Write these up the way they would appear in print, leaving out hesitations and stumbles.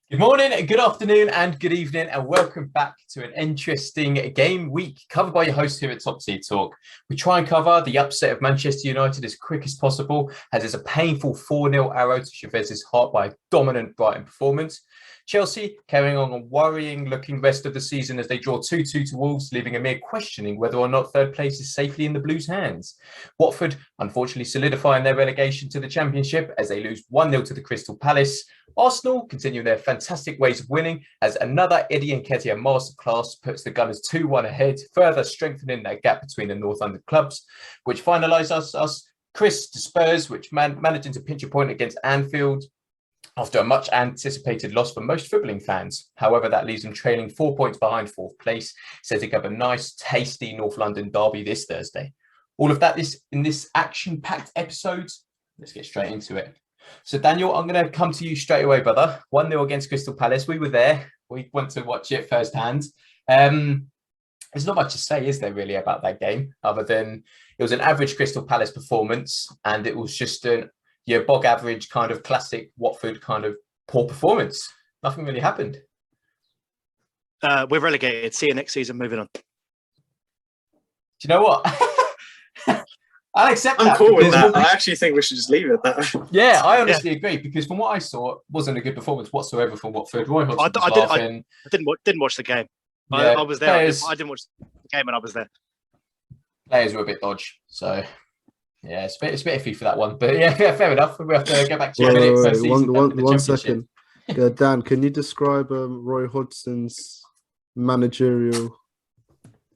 Good morning, good afternoon, and good evening, and welcome back to an interesting game week covered by your host here at Top Tier Talk. We try and cover the upset of Manchester United as quick as possible, as it's a painful 4-0 arrow to Chavez's heart by a dominant Brighton performance. Chelsea carrying on a worrying-looking rest of the season as they draw 2-2 to Wolves, leaving a mere questioning whether or not third place is safely in the Blues' hands. Watford, unfortunately, solidifying their relegation to the Championship as they lose 1-0 to the Crystal Palace. Arsenal continue their fantastic ways of winning as another Eddie Nketiah masterclass puts the Gunners 2-1 ahead, further strengthening that gap between the North London clubs, which finalise us Chris to Spurs, which managing to pinch a point against Anfield after a much anticipated loss for most footballing fans. However, that leaves them trailing 4 points behind fourth place, setting up a nice, tasty North London derby this Thursday. All of that is in this action-packed episode. Let's get straight into it. So, Daniel, I'm going to come to you straight away, brother. 1-0 against Crystal Palace. We were there. We went to watch it firsthand. There's not much to say, is there, really, about that game, other than it was an average Crystal Palace performance, and it was just your bog average kind of classic Watford kind of poor performance. Nothing really happened. We're relegated. See you next season. Moving on. Do you know what? I'll accept that. I'm cool with that. I actually think we should just leave it at that. Yeah, I honestly agree, because from what I saw, it wasn't a good performance whatsoever from Watford. Roy Hodgson was laughing. I didn't watch the game. Yeah, I was there. I didn't watch the game, and I was there. Players were a bit dodge, so yeah, it's a bit iffy for that one. But yeah, fair enough. We have to go back to one second. Yeah, Dan, can you describe Roy Hodgson's managerial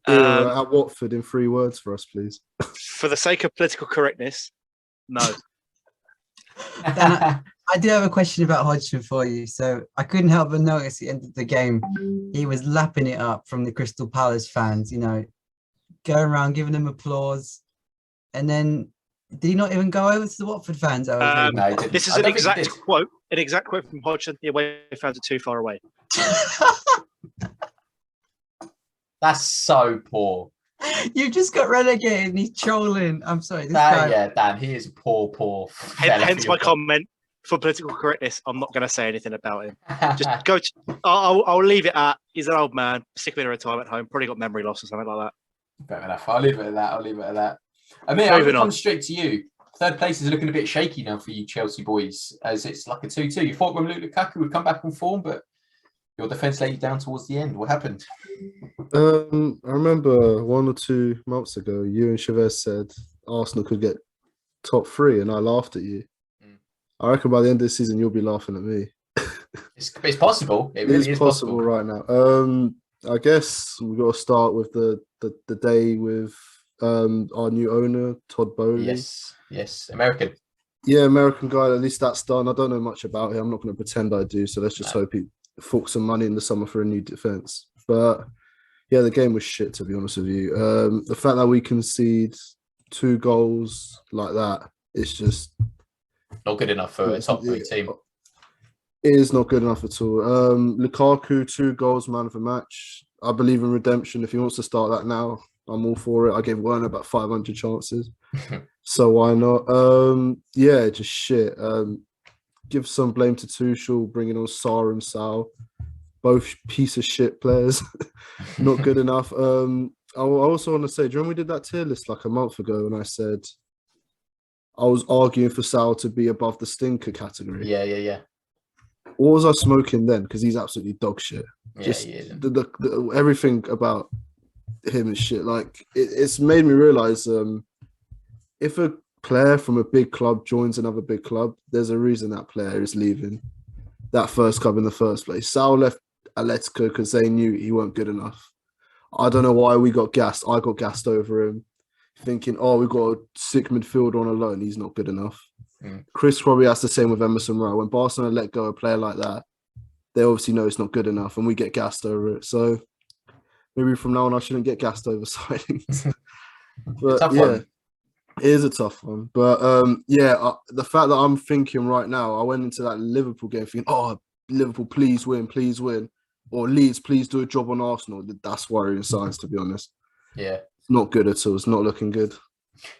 era at Watford in 3 words for us, please? For the sake of political correctness, no. Dan, I do have a question about Hodgson for you. So I couldn't help but notice at the end of the game, he was lapping it up from the Crystal Palace fans, going around giving them applause. And then did he not even go over to the Watford fans? No, he didn't. This is an exact quote. An exact quote from Hodgson. The away fans are too far away. That's so poor. You just got relegated and he's trolling. I'm sorry. Dan, he is a poor. Hence my comment for political correctness. I'm not going to say anything about him. Just go. I'll leave it at he's an old man, sick of being a retirement home, probably got memory loss or something like that. Fair enough. I'll leave it at that. I mean, I'll come straight to you. Third place is looking a bit shaky now for you Chelsea boys, as it's like a 2-2. You thought Romelu Lukaku would come back on form, but your defence let you down towards the end. What happened? I remember 1 or 2 months ago, you and Chavez said Arsenal could get top 3, and I laughed at you. I reckon by the end of the season, you'll be laughing at me. It's possible. It really is possible right now. I guess we've got to start with the day with our new owner, Todd Bowley. Yes, American. Yeah, American guy. At least that's done. I don't know much about him. I'm not going to pretend I do. So let's just hope he forks some money in the summer for a new defence. But yeah, the game was shit, to be honest with you. The fact that we concede 2 goals like that, it's just not good enough for a top 3 team. It is not good enough at all. Lukaku, 2 goals, man of the match. I believe in redemption. If he wants to start that now, I'm all for it. I gave Werner about 500 chances. So why not? Yeah, just shit. Give some blame to Tuchel, bringing on Sarr and Sal. Both piece of shit players. Not good enough. I also want to say, do you remember we did that tier list like a month ago and I said I was arguing for Sal to be above the stinker category? Yeah. What was I smoking then? Because he's absolutely dog shit. Just the everything about him is shit. Like it's made me realise if a player from a big club joins another big club, there's a reason that player is leaving that first club in the first place. Sal left Atletico because they knew he weren't good enough. I don't know why we got gassed. I got gassed over him, thinking, we've got a sick midfielder on a loan. He's not good enough. Chris probably has the same with Emerson Rowe. When Barcelona let go a player like that, they obviously know it's not good enough, and we get gassed over it. So maybe from now on, I shouldn't get gassed over signings. But yeah, it is a tough one. But the fact that I'm thinking right now, I went into that Liverpool game thinking, Liverpool, please win, or Leeds, please do a job on Arsenal. That's worrying signs, to be honest. Yeah, it's not good at all. It's not looking good.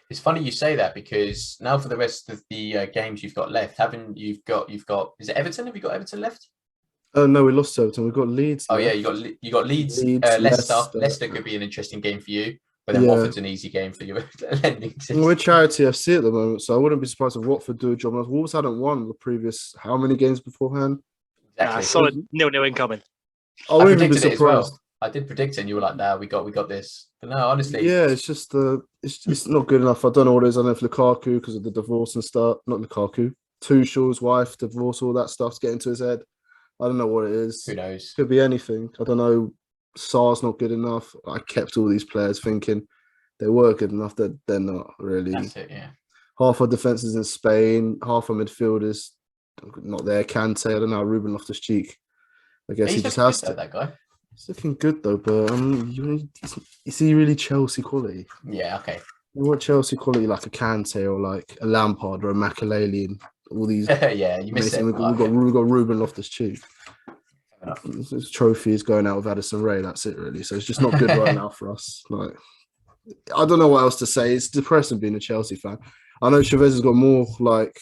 It's funny you say that, because now for the rest of the games you've got left, is it Everton? Have you got Everton left? Oh no, we lost to Everton. We got Leeds. Oh yeah, left. you got Leeds, Leeds, Leicester. Leicester. Leicester could be an interesting game for you, but then Yeah. Watford's an easy game for your lending system. We're Charity FC at the moment, so I wouldn't be surprised if Watford do a job. Wolves hadn't won the previous how many games beforehand? Exactly. Solid 0-0 incoming. I I wouldn't even be predicted it as well. surprised. I did predict it, and you were like, "Nah, we got this." But no, honestly, Yeah, it's just it's not good enough. I don't know what it is. I don't know if Lukaku, because of the divorce and stuff. Not Lukaku. Tuchel's wife, divorce, all that stuff's getting to his head. I don't know what it is. who knows? Could be anything. I don't know. Sar's not good enough. I kept all these players thinking they were good enough. That they're not really. That's it. Yeah. Half our defense is in Spain. Half our midfielders not there. Kante, I don't know. Ruben Loftus-Cheek. I guess He's he just looking has good, to. though, that guy. He's looking good though, but is he really Chelsea quality? Yeah. Okay. You want Chelsea quality like a Kante or like a Lampard or a Makelele and all these. Yeah, you missed it. We've got Ruben Loftus-Cheek. His trophy is going out with Addison Rae. That's it, really. So it's just not good right now for us. Like, I don't know what else to say. It's depressing being a Chelsea fan. I know Chavez has got more like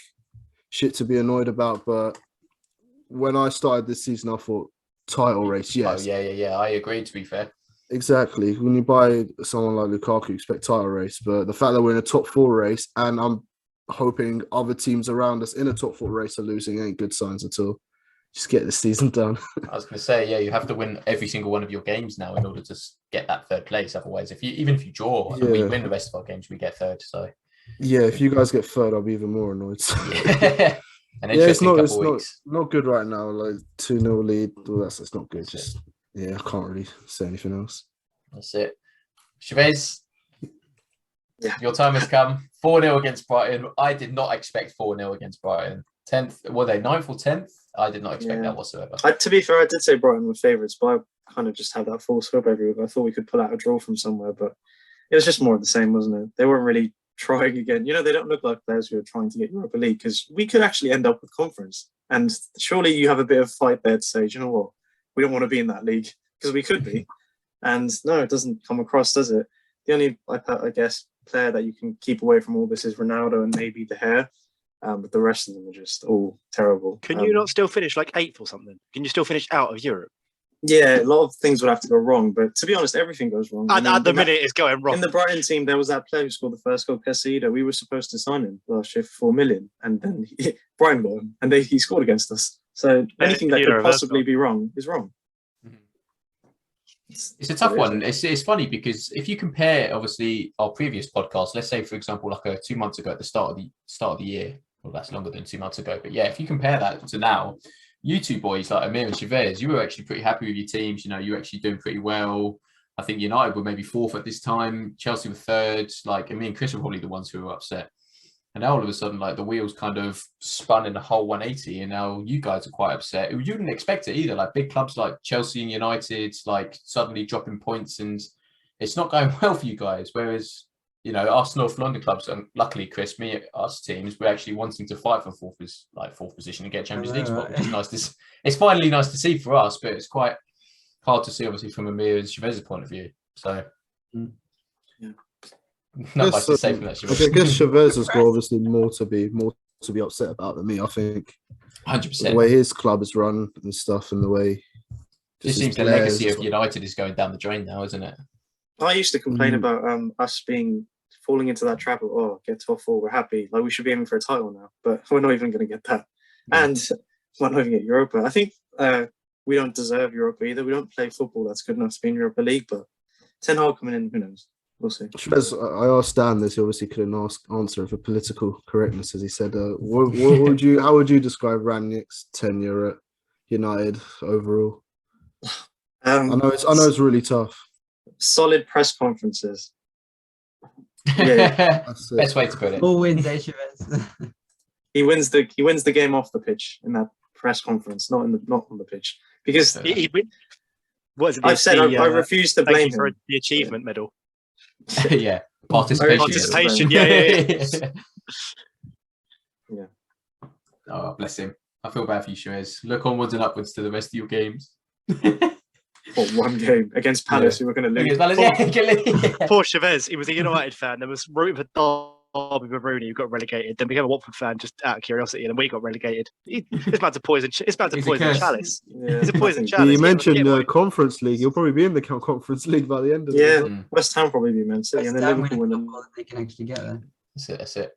shit to be annoyed about, but when I started this season, I thought title race, yes. Oh yeah. I agree. To be fair. Exactly. When you buy someone like Lukaku, you expect title race. But the fact that we're in a top 4 race and I'm hoping other teams around us in a top 4 race are losing ain't good signs at all. Just get the season done. I was going to say, yeah, you have to win every single one of your games now in order to get that third place. Otherwise, even if you draw and we win the rest of our games, we get third. So yeah, if you guys get third, I'll be even more annoyed. Yeah. An interesting couple weeks. Not good right now. Like 2-0 lead, all that's not good. Just I can't really say anything else. That's it. Chavez, Yeah. your time has come. 4-0 against Brighton. I did not expect 4-0 against Brighton. 10th, were they 9th or 10th? I did not expect that whatsoever. To be fair, I did say Brighton were favourites, but I kind of just had that false hope every week. I thought we could pull out a draw from somewhere, but it was just more of the same, wasn't it? They weren't really trying again. You know, they don't look like players who are trying to get Europa League because we could actually end up with conference. And surely you have a bit of fight there to say, you know what, we don't want to be in that league because we could be. And no, it doesn't come across, does it? The only, I guess, player that you can keep away from all this is Ronaldo and maybe De Gea. But the rest of them are just all terrible. Can you not still finish like 8th or something? Can you still finish out of Europe? Yeah, a lot of things would have to go wrong. But to be honest, everything goes wrong. At the minute, it's going wrong. In the Brighton team, there was that player who scored the first goal, Casido. We were supposed to sign him last year for 4 million. And then Brighton got him. And he scored against us. So anything that could possibly be wrong is wrong. It's a tough one. It's funny because if you compare, obviously, our previous podcast, let's say, for example, like 2 months ago at the start of the year, well, that's longer than 2 months ago. But yeah, if you compare that to now, you two boys like Amir and Chavez, you were actually pretty happy with your teams. You know, you were actually doing pretty well. I think United were maybe 4th at this time. Chelsea were 3rd. Like, and me and Chris were probably the ones who were upset. And now all of a sudden, like the wheels kind of spun in a whole 180, and now you guys are quite upset. You wouldn't expect it either. Like big clubs like Chelsea and United, like suddenly dropping points, and it's not going well for you guys. Whereas, you know, us North London clubs, and luckily, Chris, us teams, we're actually wanting to fight for fourth position and get Champions League spot, which is nice. It's finally nice to see for us, but it's quite hard to see, obviously, from Amir and Chavez's point of view. So, not much to say from that. Chavez. I guess Chavez has got obviously more to be upset about than me. I think 100%. The way his club is run and stuff, and the way it seems the legacy of United is going down the drain now, isn't it? I used to complain about us falling into that trap of, get top 4, we're happy. Like, we should be aiming for a title now, but we're not even going to get that. Yeah. And we're not even get Europa. I think we don't deserve Europa either. We don't play football that's good enough to be in Europa League, but Ten Hag coming in, who knows? We'll see. I asked Dan this. He obviously couldn't answer for political correctness, as he said. How would you describe Rangnick's tenure at United overall? I know it's really tough. Solid press conferences. Yeah, best way to put it. All wins, Chavez. He wins the game off the pitch in that press conference, not on the pitch, because I've said I refuse to blame him for the achievement medal. Yeah, participation. Yeah. Oh, bless him. I feel bad for you, Chavez. Look onwards and upwards to the rest of your games. One game against Palace, we were going to lose. Poor Chavez. He was a United fan. There was rooting for Bobby Rooney, who got relegated, then became a Watford fan just out of curiosity, and then we got relegated. It's about to poison. It's about to He's a poison curse. chalice. Yeah, It's a poison nothing. chalice. You mentioned Yeah, Conference League. You'll probably be in the Conference League by the end of Yeah, it. West Ham probably be Man City, and then Liverpool win them. They can actually get there. That's it.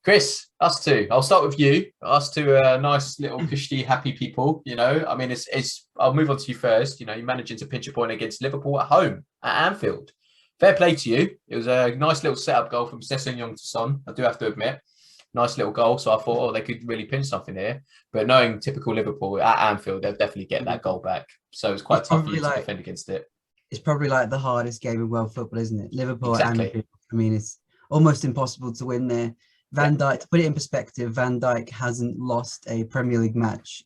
Chris, us two. I'll start with you. Us two are nice little cushy, happy people. You know, I mean, it's. I'll move on to you first. You know, you're managing to pinch a point against Liverpool at home at Anfield. Fair play to you. It was a nice little setup goal from Sessegnon to Son. I do have to admit, nice little goal. So I thought, oh, they could really pinch something here. But knowing typical Liverpool at Anfield, they'll definitely get that goal back. So it's quite tough for you to defend against it. It's probably like the hardest game of world football, isn't it? Liverpool at Exactly. Anfield. I mean, it's almost impossible to win there. Van Dijk, to put it in perspective, Van Dijk hasn't lost a Premier League match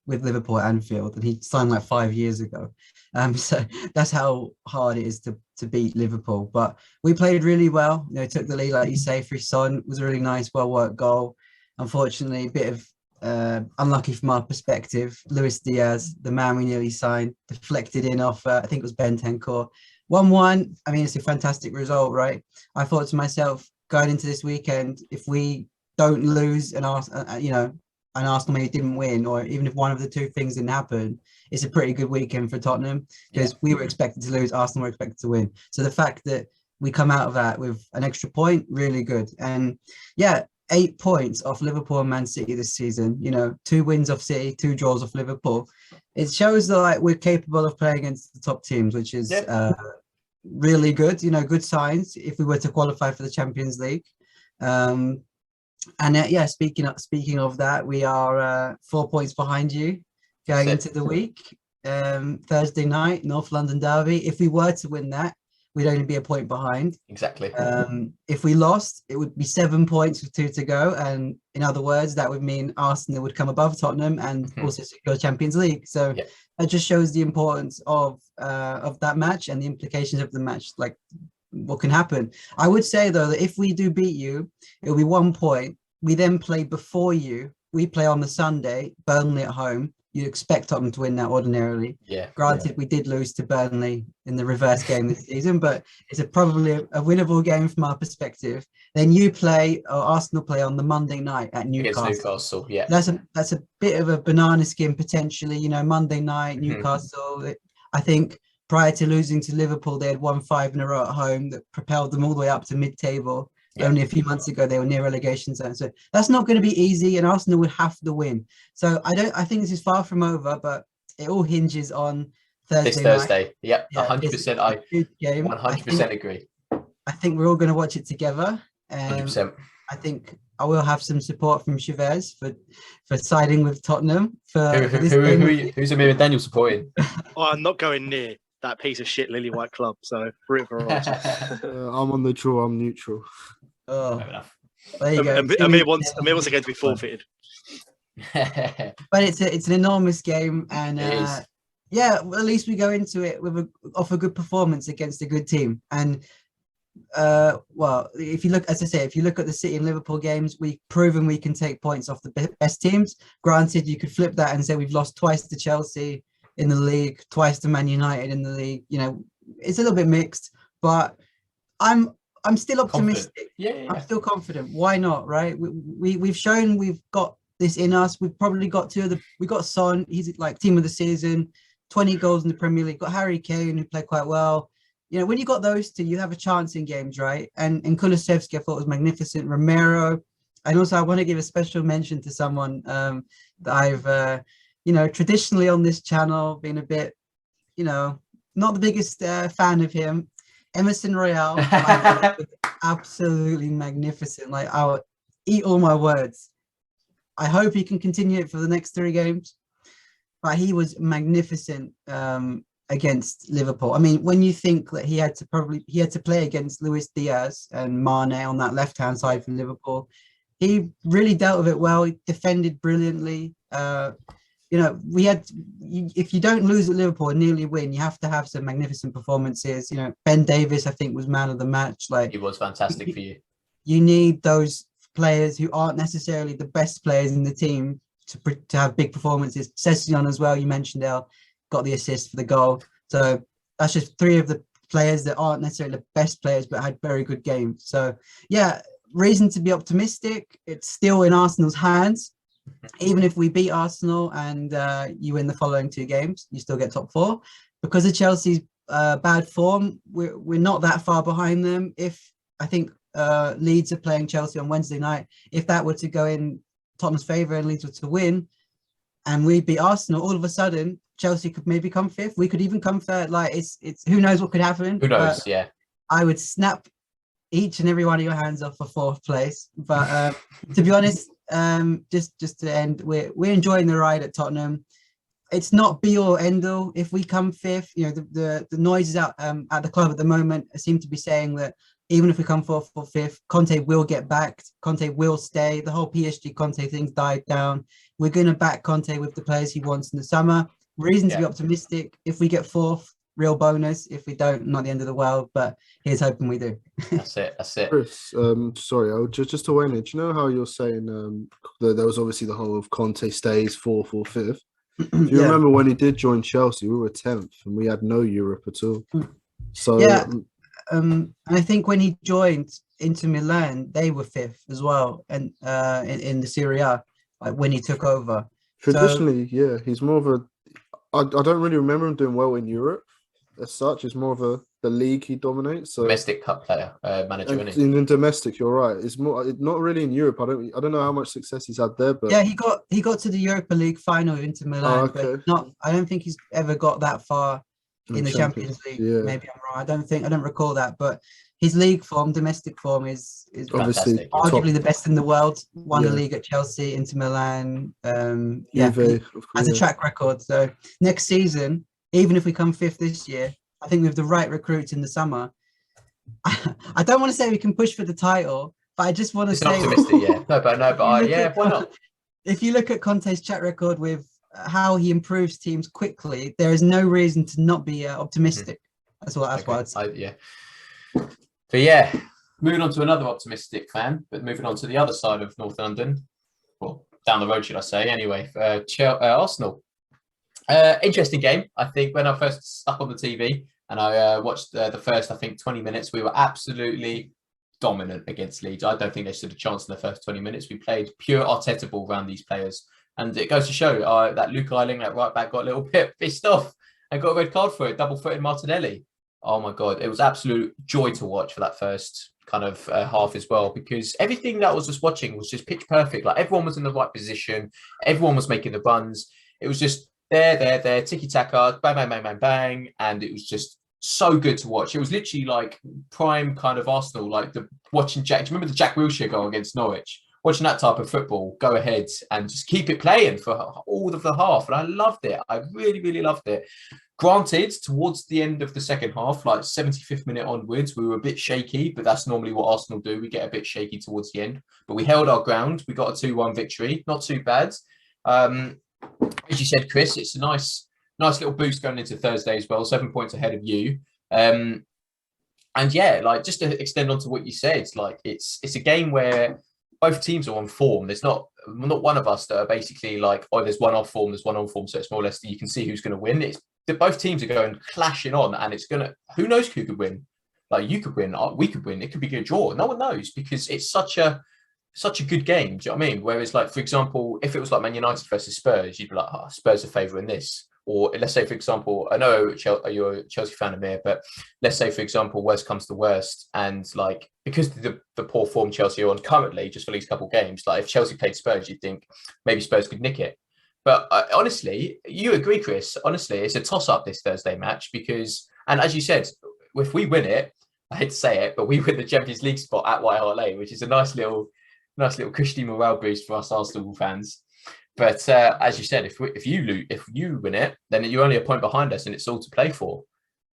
with Liverpool at Anfield, and he signed like 5 years ago. So that's how hard it is to beat Liverpool. But we played really well. You know, took the lead, like you say, through Son. It was a really nice, well-worked goal. Unfortunately, a bit of unlucky from our perspective. Luis Diaz, the man we nearly signed, deflected in off, I think it was Bentancur. 1-1. I mean, it's a fantastic result, right? I thought to myself, going into this weekend, if we don't lose and Arsenal maybe didn't win, or even if one of the two things didn't happen, it's a pretty good weekend for Tottenham, because we were expected to lose, Arsenal were expected to win. So the fact that we come out of that with an extra point, really good. And 8 points off Liverpool and Man City this season, you know, 2 wins off City, 2 draws off Liverpool. It shows that like we're capable of playing against the top teams, which is really good, you know, good signs if we were to qualify for the Champions League. Speaking of that, we are 4 points behind you going into the week. Thursday night, North London derby. If we were to win that, we'd only be a point behind. Exactly. If we lost, it would be 7 points with 2 to go, and in other words, that would mean Arsenal would come above Tottenham and also secure Champions League. So that just shows the importance of that match and the implications of the match, like what can happen. I would say though that if we do beat you, it'll be 1 point. We then play before you. We play on the Sunday, Burnley at home. You'd expect Tottenham to win that ordinarily. Granted, we did lose to Burnley in the reverse game this season, but it's probably a winnable game from our perspective. Then you play, or Arsenal play on the Monday night at Newcastle. Against Newcastle, That's a bit of a banana skin potentially. You know, Monday night, Newcastle. I think prior to losing to Liverpool, they had won 5 in a row at home that propelled them all the way up to mid-table. Only a few months ago, they were near relegation zone. So that's not going to be easy, and Arsenal would have to win. So I think this is far from over, but it all hinges on Thursday. This Thursday. Night. Yep, 100%. I 100% agree. I think we're all going to watch it together. 100%. I think I will have some support from Chavez for siding with Tottenham. Who's Amir and Daniel supporting? I'm not going near that piece of shit Lily White club, so root for Arsenal. I'm on the draw. I'm neutral. Oh, Fair enough. There you go. Amir wants again to be forfeited. But it's an enormous game, and at least we go into it with off a good performance against a good team. And if you look, as I say, if you look at the City and Liverpool games, we've proven we can take points off the best teams. Granted, you could flip that and say we've lost twice to Chelsea in the league, twice to Man United in the league. You know, it's a little bit mixed, but I'm still optimistic. I'm still confident. Why not, right? We've shown we've got this in us. We've probably got we got Son, he's like team of the season, 20 goals in the Premier League. Got Harry Kane, who played quite well. You know, when you got those two, you have a chance in games, right? And Kulusevski, I thought was magnificent. Romero, and also I want to give a special mention to someone that I've traditionally on this channel been a bit, not the biggest fan of him. Emerson Royale, absolutely magnificent. Like, I'll eat all my words. I hope he can continue it for the next 3 games. But he was magnificent against Liverpool. I mean, when you think that he had to play against Luis Diaz and Mane on that left-hand side for Liverpool, he really dealt with it well. He defended brilliantly. If you don't lose at Liverpool and nearly win, you have to have some magnificent performances. Ben Davies, I think, was man of the match. Like, he was fantastic for you. You need those players who aren't necessarily the best players in the team to have big performances. Sessegnon as well, you mentioned, got the assist for the goal. So that's just 3 of the players that aren't necessarily the best players, but had very good games. So yeah, reason to be optimistic. It's still in Arsenal's hands. Even if we beat Arsenal and you win the following 2 games, you still get top 4. Because of Chelsea's bad form, we're not that far behind them. If I think Leeds are playing Chelsea on Wednesday night, if that were to go in Tottenham's favour and Leeds were to win, and we beat Arsenal, all of a sudden Chelsea could maybe come 5th. We could even come 3rd. Like it's who knows what could happen. Who knows? Yeah. I would snap each and every one of your hands off for 4th place. But to be honest, just to end, we're enjoying the ride at Tottenham. It's not be all end all. If we come 5th, you know, the noises out at the club at the moment seem to be saying that even if we come 4th or 5th, Conte will get backed. Conte will stay. The whole PSG Conte thing's died down. We're going to back Conte with the players he wants in the summer. Reason to be optimistic. If we get 4th, real bonus. If we don't, not the end of the world. But here's hoping we do. That's it. Chris, sorry, I just to weigh in. Do you know how you're saying that there was obviously the whole of Conte stays 4th or 5th? Do you remember when he did join Chelsea? We were 10th and we had no Europe at all. So yeah. And I think when he joined Inter Milan, they were 5th as well, and in the Serie A, like when he took over. Traditionally, he's more of a. I don't really remember him doing well in Europe as such. It's more of the league he dominates. So domestic cup player, manager. In domestic, you're right. It's more not really in Europe. I don't know how much success he's had there, but yeah, he got to the Europa League final with Inter Milan, but I don't think he's ever got that far in the Champions League. Yeah. Maybe I'm wrong. I don't recall that, but his league form, domestic form is obviously arguably the best in the world. Won the league at Chelsea, Inter Milan, Juve, has a track record. So next season, even if we come 5th this year, I think with the right recruits in the summer, I don't want to say we can push for the title, but I just want to say optimistic, yeah. Why not? If you look at Conte's track record with how he improves teams quickly, there is no reason to not be optimistic. That's what I'd say. But yeah, moving on to another optimistic fan, but moving on to the other side of North London, well, down the road, should I say? Anyway, Arsenal. Interesting game. I think when I first stuck on the TV and I watched the first, I think 20 minutes, we were absolutely dominant against Leeds. I don't think they stood a chance in the first 20 minutes. We played pure Arteta ball around these players. And it goes to show that Luke Ayling, that right back, got a little bit pissed off and got a red card for it, double-footed Martinelli. Oh, my God. It was absolute joy to watch for that first kind of half as well, because everything that I was just watching was just pitch perfect. Like everyone was in the right position. Everyone was making the runs. It was just there, tiki-taka, bang, bang, bang, bang, bang. And it was just so good to watch. It was literally like prime kind of Arsenal, like watching Jack. Do you remember the Jack Wilshere goal against Norwich? Watching that type of football, go ahead and just keep it playing for all of the half. And I loved it. I really, really loved it. Granted, towards the end of the second half, like 75th minute onwards, we were a bit shaky, but that's normally what Arsenal do. We get a bit shaky towards the end, but we held our ground. We got a 2-1 victory. Not too bad. As you said, Chris, it's a nice little boost going into Thursday as well. 7 points ahead of you. And yeah, like just to extend on to what you said, like it's a game where both teams are on form. There's not one of us that are basically like, oh, there's one off form, there's one on form. So it's more or less that you can see who's going to win. It's that both teams are going clashing on, and it's going to, who knows who could win? Like you could win, we could win. It could be a draw. No one knows because it's such a good game. Do you know what I mean? Whereas, like, for example, if it was like Man United versus Spurs, you'd be like, oh, Spurs are favouring this. Or let's say, for example, I know you're a Chelsea fan, Amir, but let's say, for example, worst comes to worst, and like because the poor form Chelsea are on currently, just for these couple of games, like if Chelsea played Spurs, you'd think maybe Spurs could nick it. But honestly, you agree, Chris? Honestly, it's a toss-up this Thursday match because, and as you said, if we win it, I hate to say it, but we win the Champions League spot at White Hart Lane, which is a nice little cushy morale boost for us Arsenal fans. But as you said, if you win it, then you're only a point behind us, and it's all to play for.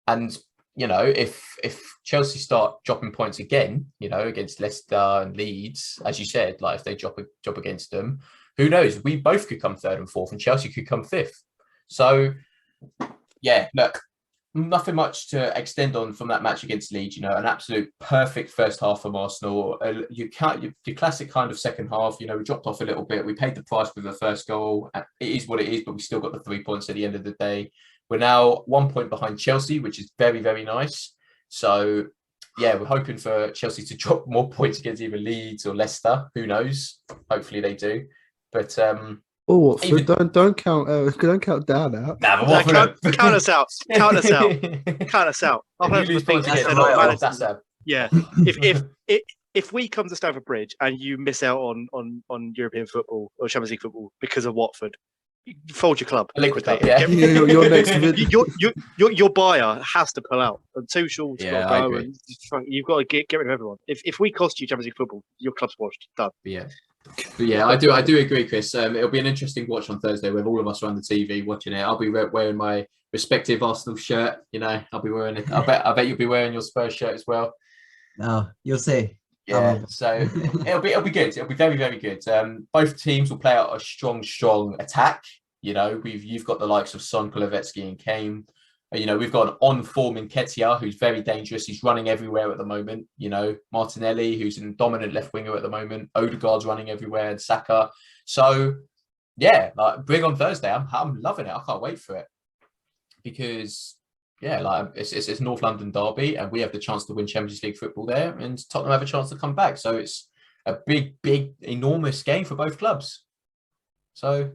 And you know, if Chelsea start dropping points again, you know, against Leicester and Leeds, as you said, like if they drop against them, who knows? We both could come 3rd and 4th, and Chelsea could come 5th. So yeah, look, nothing much to extend on from that match against Leeds. You know, an absolute perfect first half from Arsenal. Your classic kind of second half. You know, we dropped off a little bit. We paid the price with the first goal. It is what it is, but we still got the 3 points at the end of the day. We're now 1 point behind Chelsea, which is very, very nice. So yeah, we're hoping for Chelsea to drop more points against either Leeds or Leicester. Who knows? Hopefully they do. But Watford, don't count down out. nah, but No, Watford count us out. Count us out. Count us out. If you lose points against that's Watford, right. that's a Yeah. If we come to Stamford Bridge and you miss out on European football or Champions League football because of Watford, you fold your club. liquidate. Get- Yeah. Your next video. your buyer has to pull out. And Tuchel's Yeah, got I to go. agree. And you've got to get rid of everyone. If we cost you Champions League football, your club's washed. Done. Yeah. But yeah, I do agree, Chris. It'll be an interesting watch on Thursday with all of us on the TV watching it. I'll be wearing my respective Arsenal shirt. You know, I'll be wearing it. I bet you'll be wearing your Spurs shirt as well. No, you'll see. Yeah, so it'll be good. It'll be very, very good. Both teams will play out a strong attack. You know, you've got the likes of Son, Kulusevski, and Kane. You know, we've got an on-form Nketiah who's very dangerous. He's running everywhere at the moment. You know, Martinelli, who's a dominant left winger at the moment. Odegaard's running everywhere, and Saka. So, yeah, like bring on Thursday. I'm loving it. I can't wait for it because, yeah, like it's North London derby, and we have the chance to win Champions League football there, and Tottenham have a chance to come back. So it's a big, enormous game for both clubs. So.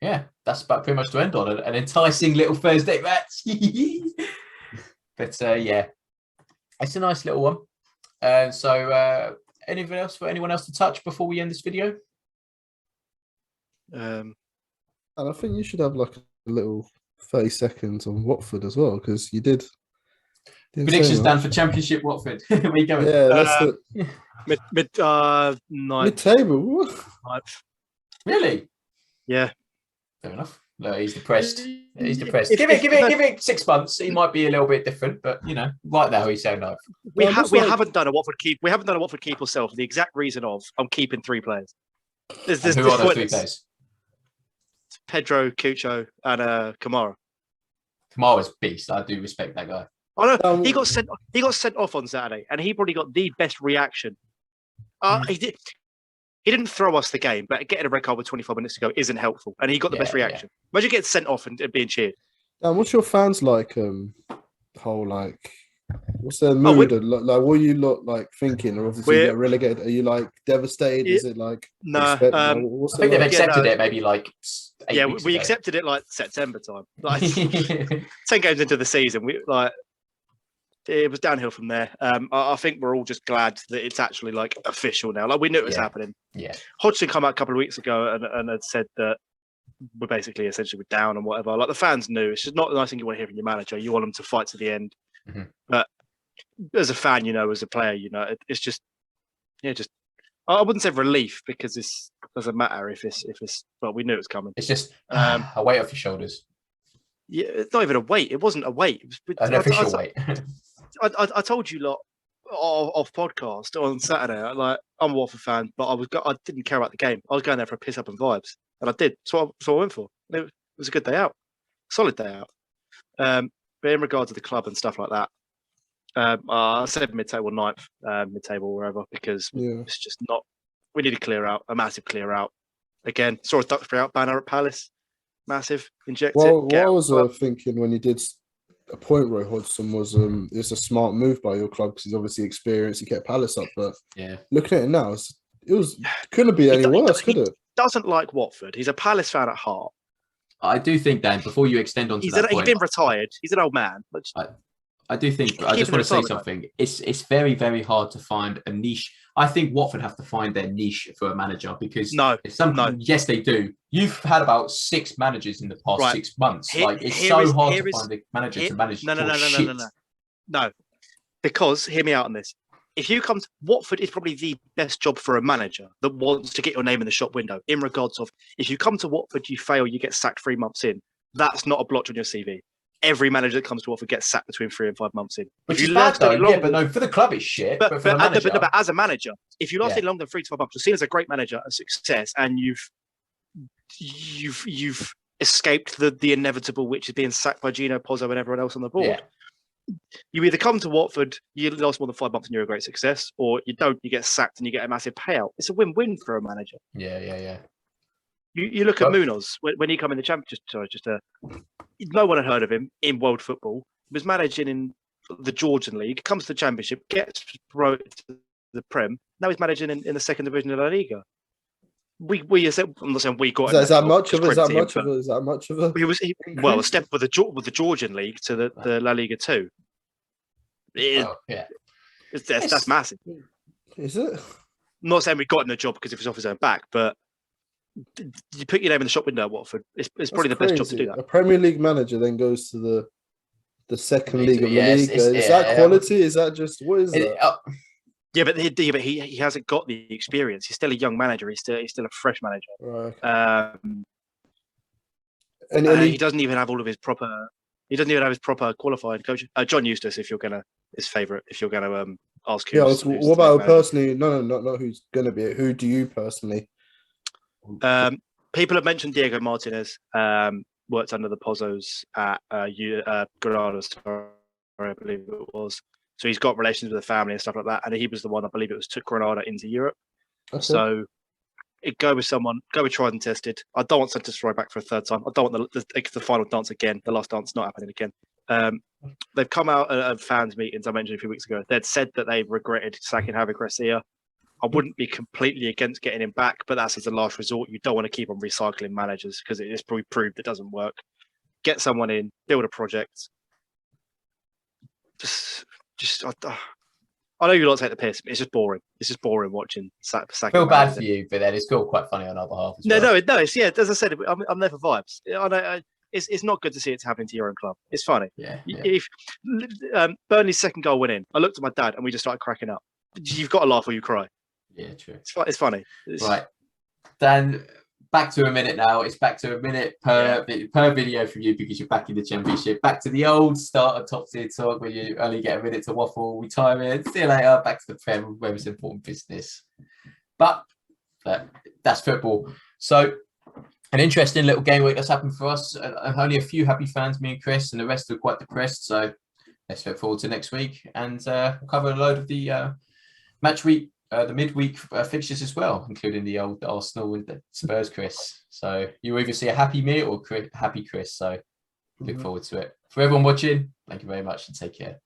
Yeah, that's about pretty much to end on an enticing little Thursday match. But yeah, it's a nice little one. So anything else for anyone else to touch before we end this video? And I think you should have like a little 30 seconds on Watford as well, because you didn't predictions say done much. for Championship Watford. Where you going? Yeah, that's mid-table. ninth. Really? Yeah. Fair enough. No, he's depressed. He's depressed. If- Give it 6 months. He might be a little bit different, but you know, right now he's saying no. We Well, haven't done a Watford keep. We haven't done a Watford keep yourself for the exact reason of I'm keeping 3 players. And who are those 3 players? Pedro, Cucho, and Kamara. Kamara's beast. I do respect that guy. Oh no, he got sent off on Saturday, and he probably got the best reaction. He didn't throw us the game, but getting a red card with 25 minutes to go isn't helpful, and he got the best reaction. Imagine getting sent off and being cheered. What's your fans like? Whole like, what's their mood? Like, what are you lot like thinking? Or obviously, you get relegated. Are you like devastated? Is it like no? I think they've accepted it. Maybe like 8 weeks we ago. accepted it like September time. Like 10 games into the season, it was downhill from there. I think we're all just glad that it's actually like official now. Like we knew it was happening. Yeah. Hodgson came out a couple of weeks ago and had said that we're basically essentially down and whatever. Like the fans knew. It's just not the nice thing you want to hear from your manager. You want them to fight to the end. Mm-hmm. But as a fan, you know, as a player, you know, it's just I wouldn't say relief because this doesn't matter if it's well, we knew it was coming. It's just a weight off your shoulders. Yeah, it's not even a weight. It wasn't a weight. It was An official weight. I told you lot off podcast on Saturday. Like I'm a Watford fan, but I didn't care about the game. I was going there for a piss up and vibes, and I did. So I went for. It was a good day out, solid day out. But in regard to the club and stuff like that, I said mid-table, ninth, mid-table, wherever, because it's just not. We need to clear out a massive clear out. Again, saw a Duxbury out banner at Palace, massive. Inject it. What I was thinking when you did appoint Roy Hodgson was it's a smart move by your club because he's obviously experienced. He kept Palace up, but looking at it now, couldn't be any worse, could it? Doesn't like Watford. He's a Palace fan at heart. I do think, Dan, before you extend on to that point, he's been retired. He's an old man. I do think, I just want to say something. It's very, very hard to find a niche. I think Watford have to find their niche for a manager because yes, they do. You've had about 6 managers in the past 6 months. It's so hard to find a manager to manage. No, because hear me out on this. If you come to Watford is probably the best job for a manager that wants to get your name in the shop window in regards of if you come to Watford, you fail, you get sacked 3 months in. That's not a blotch on your CV. Every manager that comes to Watford gets sacked between 3 and 5 months in. Which is bad though, but no, for the club it's shit. But for the manager, but as a manager, if you lasted longer than 3 to 5 months, you're seen as a great manager, a success, and you've escaped the inevitable, which is being sacked by Gino Pozzo and everyone else on the board. Yeah. You either come to Watford, you last more than 5 months and you're a great success, or you don't, you get sacked and you get a massive payout. It's a win-win for a manager. Yeah. You look at Munoz when he came in the championship. No one had heard of him in world football. He was managing in the Georgian League, comes to the Championship, gets promoted to the Prem. Now he's managing in the second division of La Liga. I'm not saying we got. Is that much of a? He was a step with the Georgian League to the La Liga 2. That's massive. Is it? I'm not saying we got him the job because it was off his own back, but you put your name in the shop window at Watford. It's probably the best job to do that. A Premier League manager then goes to the second league of La Liga. Is that quality? Is that just what is that? Yeah, but he hasn't got the experience. He's still a young manager. He's still a fresh manager. Right. He doesn't even have all of his proper. He doesn't even have his proper qualified coach. John Eustace, if you're gonna ask him. Yeah. What about personally? No, not who's gonna be it. Who do you personally? People have mentioned Diego Martinez. Worked under the Pozzos at Granada, I believe it was. So he's got relations with the family and stuff like that. And he was the one, I believe it was, took Granada into Europe. Okay. So go with tried and tested. I don't want Santos Roy back for a third time. I don't want the final dance again. The last dance not happening again. They've come out at fans meetings I mentioned a few weeks ago. They'd said that they've regretted sacking Javi Gracia. I wouldn't be completely against getting him back, but that's as a last resort. You don't want to keep on recycling managers because it is probably proved it doesn't work. Get someone in, build a project. I know you lot take the piss, but it's just boring. It's just boring watching sacking. I feel bad for you, but then it's still quite funny on our behalf. No, it's as I said, I'm there for vibes. I know it's not good to see it happening to your own club. It's funny. Yeah. If Burnley's second goal went in, I looked at my dad and we just started cracking up. You've got to laugh or you cry. Yeah, true. It's funny. Right. Dan, back to a minute now. It's back to a minute per video from you because you're back in the Championship. Back to the old start of Top Tier Talk where you only get a minute to waffle. We time it. See you later. Back to the Prem where it's important business. But that's football. So an interesting little game week that's happened for us. Only a few happy fans, me and Chris, and the rest are quite depressed. So let's look forward to next week and we'll cover a load of the match week, the midweek fixtures as well, including the old Arsenal with the Spurs, Chris. So you either see a happy me or happy Chris. So look forward to it. For everyone watching, thank you very much and take care.